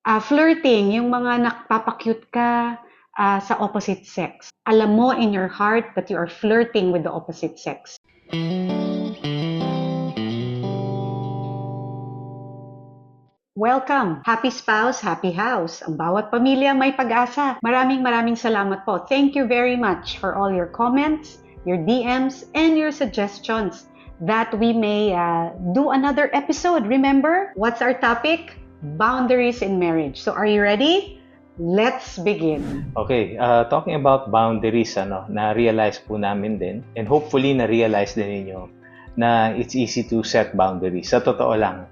Flirting, yung mga nagpapa-cute ka sa opposite sex. Alam mo in your heart that you are flirting with the opposite sex. Welcome! Happy spouse, happy house. Ang bawat pamilya may pag-asa. Maraming salamat po. Thank you very much for all your comments, your DMs, and your suggestions that we may do another episode. Remember, what's our topic? Boundaries in marriage. So are you ready? Let's begin. Okay, talking about boundaries, na-realize po namin din, and hopefully na-realize din ninyo na it's easy to set boundaries. Sa totoo lang,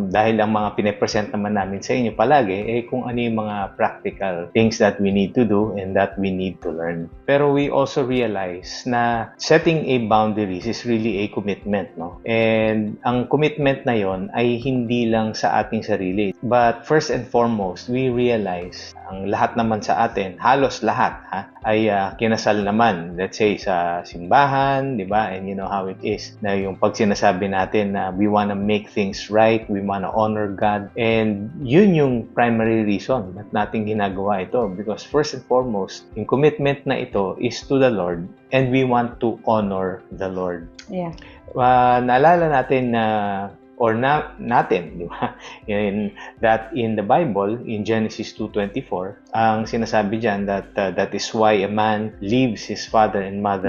dahil ang mga pinapresent naman namin sa inyo palagi, kung ano yung mga practical things that we need to do and that we need to learn. Pero we also realize na setting a boundaries is really a commitment, no? And ang commitment na yon ay hindi lang sa ating sarili. But first and foremost, we realize ang lahat naman sa atin, halos lahat, ay kinasal naman. Let's say sa simbahan, di ba? And you know how it is na yung pag sinasabi natin na we wanna make things right, we wanna honor God, and yun yung primary reason at natin ginagawa ito, because first and foremost, yung commitment na ito is to the Lord, and we want to honor the Lord. Yeah. Naalala natin na natin, di ba? That in the Bible, in Genesis 2:24, ang sinasabi diyan that is why a man leaves his father and mother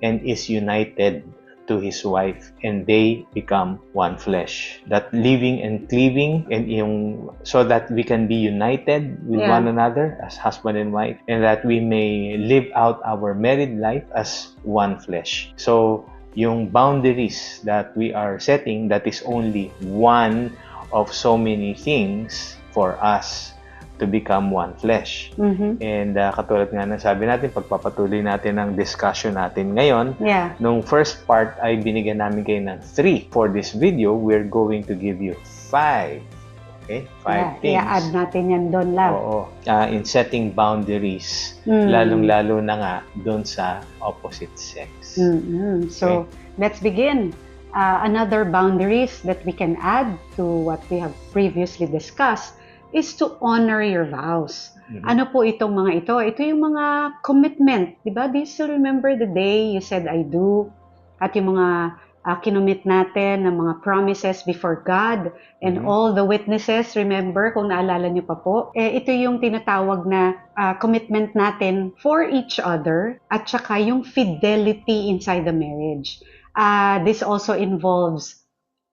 and is united to his wife, and they become one flesh. That living and cleaving, and so that we can be united with one another as husband and wife, and that we may live out our married life as one flesh. So yung boundaries that we are setting, that is only one of so many things for us to become one flesh. And katulad nga ng sabi natin, pagpapatuloy natin ang discussion natin ngayon, nung first part ay binigyan namin kayo ng 3. For this video, we're going to give you 5. Okay? 5 things. I-add natin yan doon lang. Oo. In setting boundaries, lalong-lalo na nga doon sa opposite sex. So, let's begin. Another boundaries that we can add to what we have previously discussed is to honor your vows. Ano po itong mga ito? Ito yung mga commitment. Diba? Do you still remember the day you said, I do? At yung mga kinomit natin ng mga promises before God and all the witnesses, remember, kung naalala nyo pa po, ito yung tinatawag na commitment natin for each other at saka yung fidelity inside the marriage. This also involves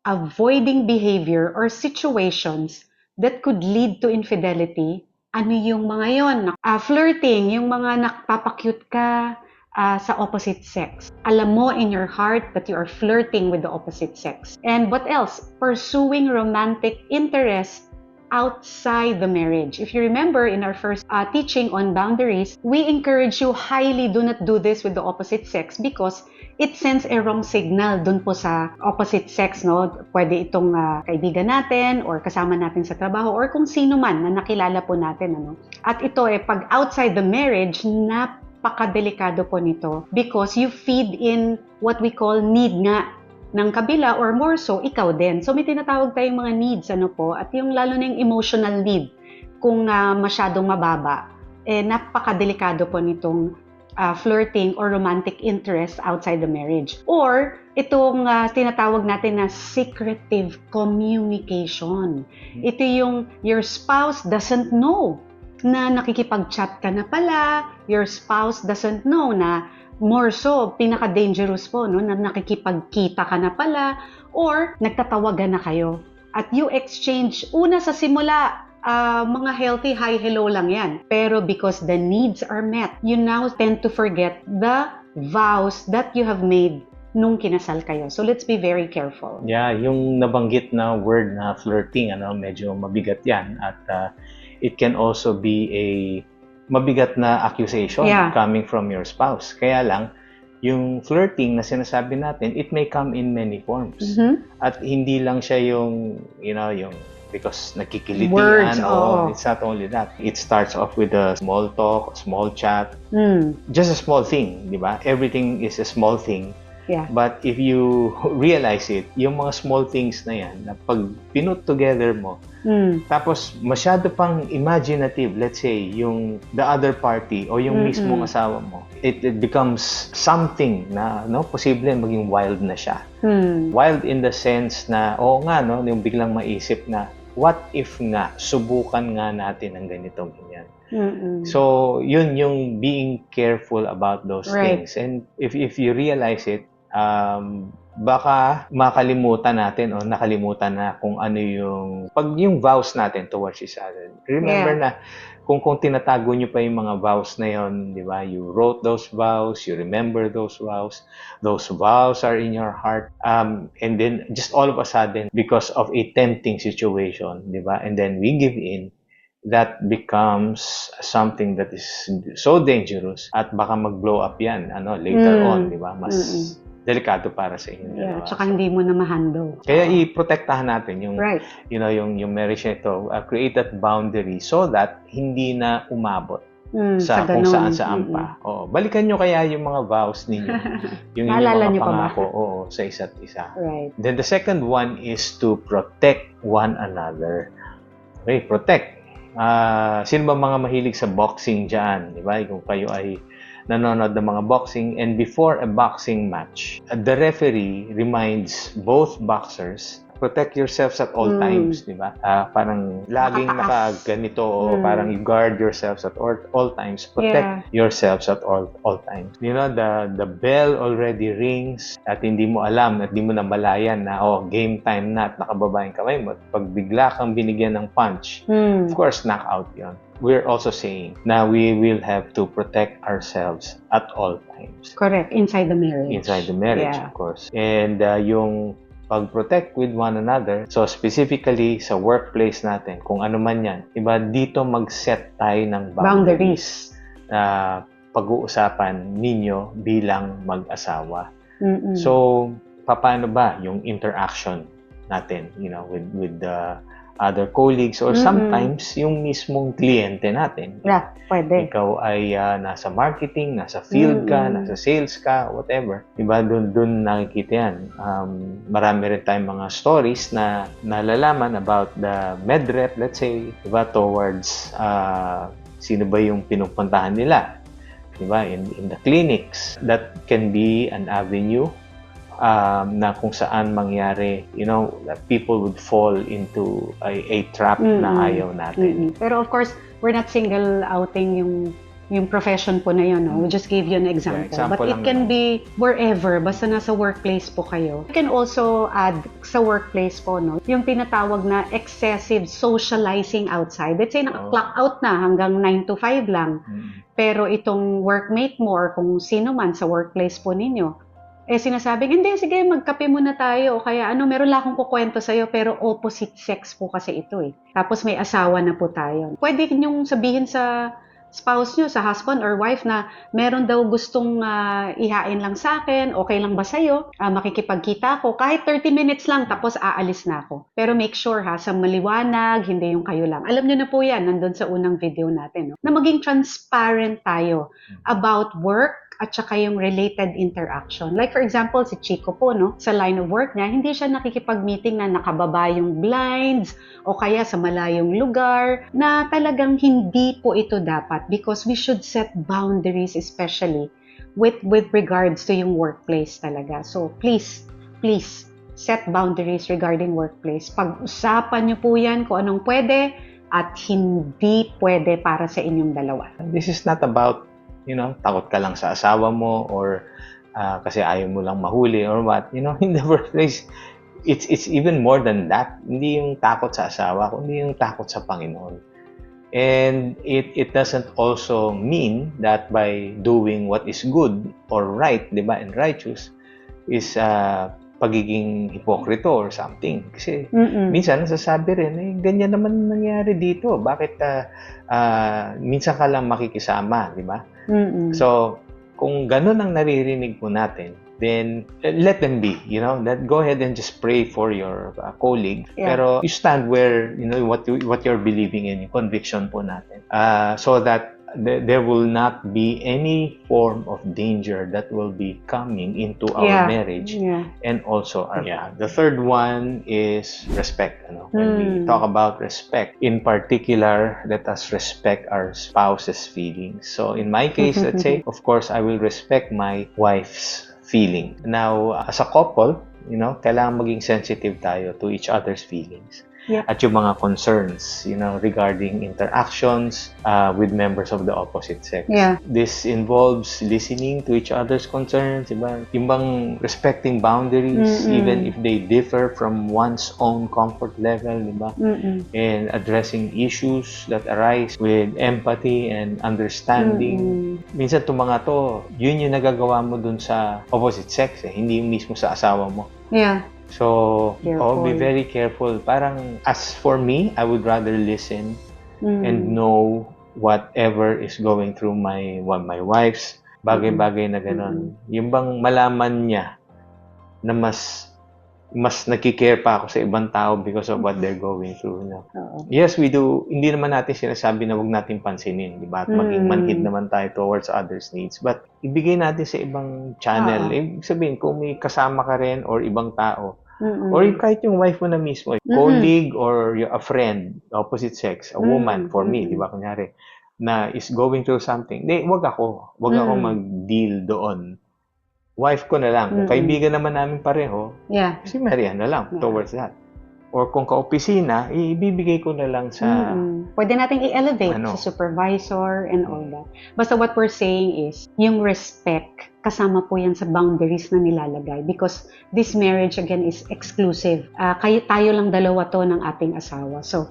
avoiding behavior or situations that could lead to infidelity. Ano yung mga yon? Flirting, yung mga nagpapa-cute ka sa opposite sex. Alam mo in your heart that you are flirting with the opposite sex. And what else? Pursuing romantic interest outside the marriage. If you remember in our first teaching on boundaries, we encourage you highly, do not do this with the opposite sex because it sends a wrong signal dun po sa opposite sex, no? Pwede itong kaibigan natin or kasama natin sa trabaho or kung sino man na nakilala po natin, ano? At ito pag outside the marriage, napakadelikado po nito because you feed in what we call need nga ng kabila or more so, ikaw din. So may tinatawag tayong mga needs, ano po, at yung lalo na yung emotional need, kung masyadong mababa, napakadelikado po nitong flirting or romantic interest outside the marriage. Or itong tinatawag natin na secretive communication. Ito yung your spouse doesn't know na nakikipag-chat ka na pala, your spouse doesn't know na more so, pinaka-dangerous po, no, na nakikipagkita ka na pala or nagtatawagan na kayo. At you exchange, una sa simula, mga healthy hi-hello lang yan. Pero because the needs are met, you now tend to forget the vows that you have made nung kinasal kayo. So let's be very careful. Yeah, yung nabanggit na word na flirting, medyo mabigat yan. At it can also be a mabigat na accusation coming from your spouse. Kaya lang, yung flirting na sinasabi natin, it may come in many forms. At hindi lang siya yung because nakikilitian. It's not only that. It starts off with a small talk, small chat. Just a small thing, di ba? Everything is a small thing Yeah. But if you realize it, yung mga small things na yan, na pag pinut together mo, tapos masyado pang imaginative, let's say, yung the other party o yung mismong asawa mo, it becomes something na posible maging wild na siya. Wild in the sense na, oo nga, yung biglang maisip na, what if nga, subukan nga natin ang ganito, ganyan. So, yun yung being careful about those things. And if you realize it, baka makalimutan natin o nakalimutan na kung ano yung vows natin towards each other. Remember na kung tinatago nyo pa yung mga vows na yun, di ba? You wrote those vows, you remember those vows are in your heart, and then just all of a sudden, because of a tempting situation, di ba? And then we give in, that becomes something that is so dangerous at baka mag-blow up yan later on, di ba? Mas delikado para sa inyo. Yeah, tsaka hindi mo na ma-handle. Kaya i-protektahan natin yung yung marriage nito, create that boundary so that hindi na umabot sa kung saan saan pa. Balikan nyo kaya yung mga vows ninyo. Yung inyong mga pangako sa isa't isa. Right. Then the second one is to protect one another. Okay, protect. Sino ba mga mahilig sa boxing dyan? Di ba? Kung kayo ay nanonood ng mga boxing, and before a boxing match, the referee reminds both boxers, protect yourselves at all times, di ba? Parang laging nakaganito, parang you guard yourselves at all times, protect yourselves at all times. You know, the bell already rings at hindi mo alam at hindi mo namalayan na game time na at nakababa yung kamay mo. Pag bigla kang binigyan ng punch, of course, knockout yun. We're also saying na we will have to protect ourselves at all times. Correct. Inside the marriage. Inside the marriage, of course. And yung pag-protect with one another, so specifically sa workplace natin, kung ano man yan, iba dito mag-set tayo ng boundaries na pag-uusapan ninyo bilang mag-asawa. So, paano ba yung interaction natin, with the other colleagues or sometimes yung mismong kliyente natin. Yeah, pwede. Ikaw ay nasa marketing, nasa field ka, nasa sales ka, whatever. Diba? Doon nakikita yan. Marami rin tayong mga stories na nalalaman about the medrep, let's say, diba, towards sino ba yung pinupuntahan nila. Diba? In the clinics. That can be an avenue na kung saan mangyari, that people would fall into a trap na ayaw natin. Pero of course, we're not single outing yung profession po na yun. We just gave you an example. But it can be wherever, basta nasa workplace po kayo. You can also add sa workplace po, yung tinatawag na excessive socializing outside. Let's say, naka-clock out na hanggang 9 to 5 lang. Pero itong workmate mo or kung sino man sa workplace po ninyo, sinasabing, hindi, sige, magkape muna tayo. O kaya, meron lang akong kukwento sa'yo, pero opposite sex po kasi ito Tapos may asawa na po tayo. Pwede niyong sabihin sa spouse niyo, sa husband or wife na meron daw gustong ihain lang sa akin, okay lang ba sa'yo? Makikipagkita ako, kahit 30 minutes lang, tapos aalis na ako. Pero make sure sa maliwanag, hindi yung kayo lang. Alam niyo na po yan, nandun sa unang video natin, na maging transparent tayo about work, at saka yung related interaction. Like for example, si Chico po, sa line of work niya, hindi siya nakikipag-meeting na nakababa yung blinds o kaya sa malayong lugar na talagang hindi po ito dapat because we should set boundaries especially with regards to yung workplace talaga. So please set boundaries regarding workplace. Pag-usapan niyo po yan kung anong pwede at hindi pwede para sa inyong dalawa. This is not about takot ka lang sa asawa mo or kasi ayaw mo lang mahuli or what. In the first place, it's even more than that. Hindi yung takot sa asawa, kundi yung takot sa Panginoon. And it doesn't also mean that by doing what is good or right, diba, and righteous, is pagiging hipokrito or something. Kasi minsan nasasabi rin, ganyan naman nangyari dito. Bakit minsan ka lang makikisama, di ba? So, kung ganun ang naririnig po natin, then let them be, that go ahead and just pray for your colleague. Pero you stand where, what you're believing in, yung conviction po natin. So that there will not be any form of danger that will be coming into our marriage. And also the third one is respect. When we talk about respect, in particular, let us respect our spouse's feelings. So in my case, let's say, of course, I will respect my wife's feeling. Now, as a couple, kailangan maging sensitive tayo to each other's feelings. At yung mga concerns, regarding interactions with members of the opposite sex. This involves listening to each other's concerns, diba? Yung bang respecting boundaries, even if they differ from one's own comfort level, diba? And addressing issues that arise with empathy and understanding. Minsan itong mga to, yun yung nagagawa mo dun sa opposite sex, hindi yung mismo sa asawa mo. So, be very careful. Parang, as for me, I would rather listen and know whatever is going through my wife's bagay-bagay na gano'n. Yung bang malaman niya na mas nakikare pa ako sa ibang tao because of what they're going through. Yes, we do. Hindi naman natin sinasabi na huwag natin pansinin, di ba? At maging manhid naman tayo towards others' needs. But ibigay natin sa ibang channel. Ibig sabihin, kung may kasama ka rin or ibang tao, or kahit yung wife mo na mismo, colleague or a friend, opposite sex, a woman, for me, di ba, kunyari, na is going through something, wag ako mag-deal doon. Wife ko na lang. Kung kaibigan naman namin pareho, si Marian na lang towards that. Or kung ka-opisina, ibibigay ko na lang sa... Pwede nating i-elevate sa supervisor and all that. Basta what we're saying is, yung respect, kasama po yan sa boundaries na nilalagay. Because this marriage, again, is exclusive. Tayo lang dalawa to ng ating asawa. So,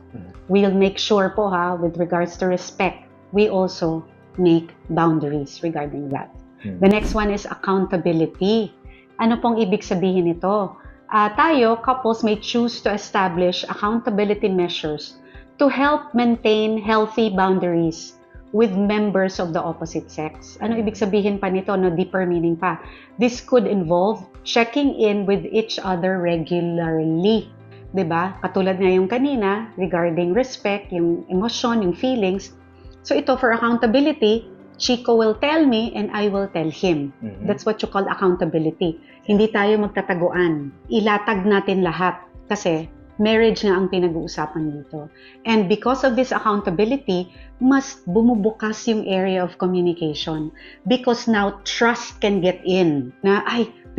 we'll make sure po with regards to respect, we also make boundaries regarding that. The next one is accountability. Ano pong ibig sabihin nito? Tayo, couples may choose to establish accountability measures to help maintain healthy boundaries with members of the opposite sex. Ano ibig sabihin pa nito? No, deeper meaning pa. This could involve checking in with each other regularly. Diba? Katulad nga yung kanina, regarding respect, yung emotion, yung feelings. So ito, for accountability, Chico will tell me and I will tell him. That's what you call accountability. Hindi tayo magtataguan. Ilatag natin lahat kasi marriage nga ang pinag-uusapan dito. And because of this accountability, mas bumubukas yung area of communication. Because now, trust can get in. Na,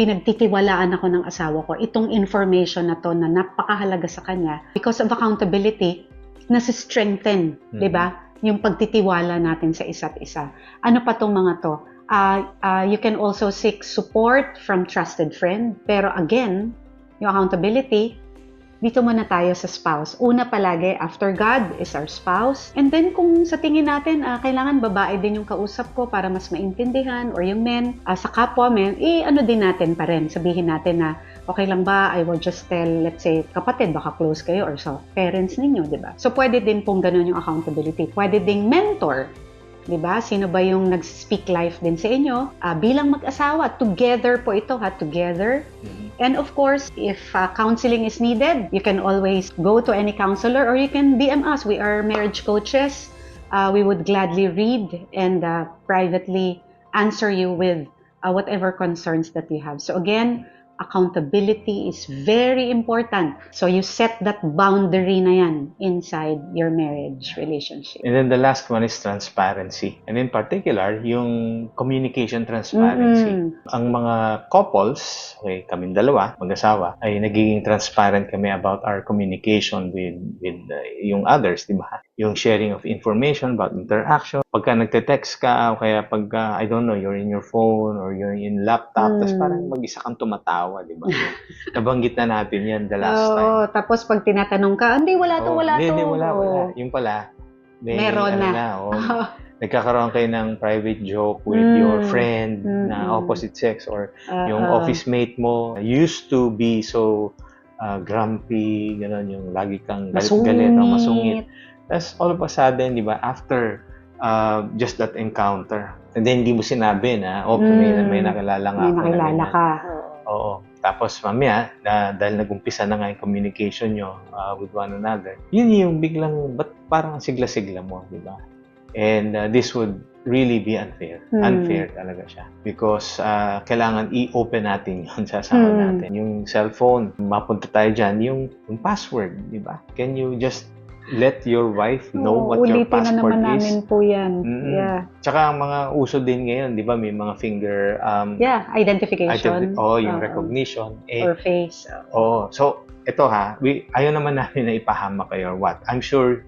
pinagtitiwalaan ako ng asawa ko. Itong information na to na napakahalaga sa kanya. Because of accountability, nasi-strengthen. Diba? Yung pagtitiwala natin sa isa't isa. Ano pa tong mga to? You can also seek support from trusted friend. Pero again, yung accountability, dito muna tayo sa spouse. Una palagi, after God is our spouse. And then kung sa tingin natin, kailangan babae din yung kausap ko para mas maintindihan, or yung men, sa kapwa men, ano din natin pa rin. Sabihin natin na, okay lang ba, I will just tell, let's say, kapatid, baka close kayo, or sa parents ninyo, di ba? So pwede din pong ganun yung accountability. Pwede ding mentor. Diba? Sino ba yung nag-speak life din sa inyo? Bilang mag-asawa, together po ito, together. And of course, if counseling is needed, you can always go to any counselor or you can DM us. We are marriage coaches. We would gladly read and privately answer you with whatever concerns that you have. So again, accountability is very important. So you set that boundary na yan inside your marriage relationship. And then the last one is transparency. And in particular, yung communication transparency. Ang mga couples, kaming dalawa, mag-asawa, ay nagiging transparent kami about our communication with yung others, di ba? Yung sharing of information about interaction. Pagka nagte-text ka, o kaya pagka, I don't know, you're in your phone or you're in laptop, tapos parang mag-isa kang tumatawa, di ba? Nabanggit na natin yan the last time. Tapos pag tinatanong ka, hindi, wala to. Hindi, wala. Yung pala, meron na. Nagkakaroon kayo ng private joke with your friend na opposite sex or yung office mate mo used to be so grumpy, gano'n, yung lagi kang galit o masungit. Tapos all of a sudden, di ba, after just that encounter, and then hindi mo sinabi na, may nakilala nga ako. May nakilala ka. Oo. Tapos mamaya, dahil nag-umpisa na nga yung communication nyo with one another, yun yung biglang, ba't parang sigla-sigla mo, di ba? And this would really be unfair. Unfair talaga siya. Because kailangan i-open natin yun sa asawa natin. Yung cellphone, mapunta tayo dyan, yung password, di ba? Can you just let your wife know what your password ulitin na naman namin is? po yan. Yeah. Tsaka ang mga uso din ngayon, di ba? May mga finger... identification. yung recognition. Or face. So, ito ayaw naman namin na ipahamak kayo or what.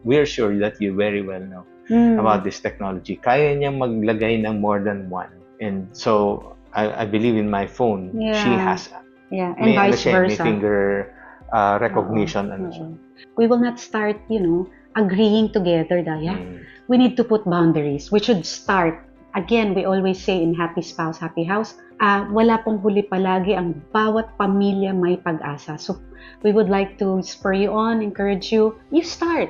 We're sure that you very well know about this technology. Kaya niya maglagay ng more than one. And so, I believe in my phone, she has... Yeah, and vice versa. May finger recognition. We will not start, agreeing together, Daya. We need to put boundaries. We should start. Again, we always say in Happy Spouse, Happy House, wala pong huli palagi, ang bawat pamilya may pag-asa. So, we would like to spur you on, encourage you. You start.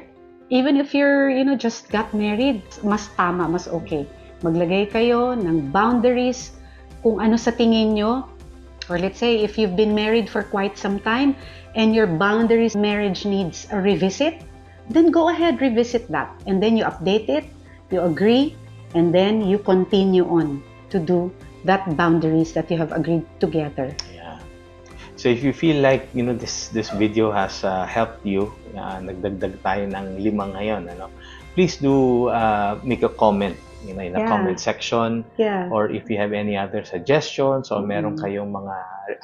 Even if you're, just got married, mas tama, mas okay. Maglagay kayo ng boundaries kung ano sa tingin nyo. Or let's say, if you've been married for quite some time and your boundaries marriage needs a revisit, then go ahead, revisit that. And then you update it, you agree, and then you continue on to do that boundaries that you have agreed together. Yeah. So if you feel like, this video has helped you, nagdagdag tayo ng 5 ngayon, please do make a comment in the comment section. Yeah. Or if you have any other suggestions or meron kayong mga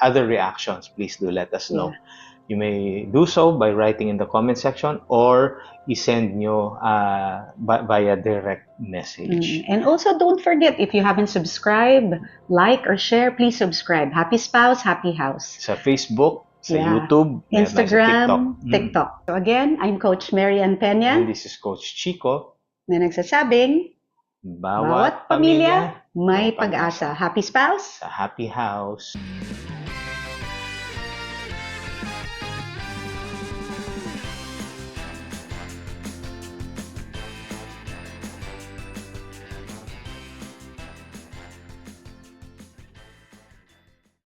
other reactions, please do let us know. You may do so by writing in the comment section or i-send nyo via direct message. And also, don't forget, if you haven't subscribed, like or share, please subscribe. Happy Spouse, Happy House. Sa Facebook, sa YouTube, Instagram, TikTok. So again, I'm Coach Marian Peña. And this is Coach Chico. Na nagsasabing, bawat pamilya may pag-asa. Happy Spouse, sa Happy House.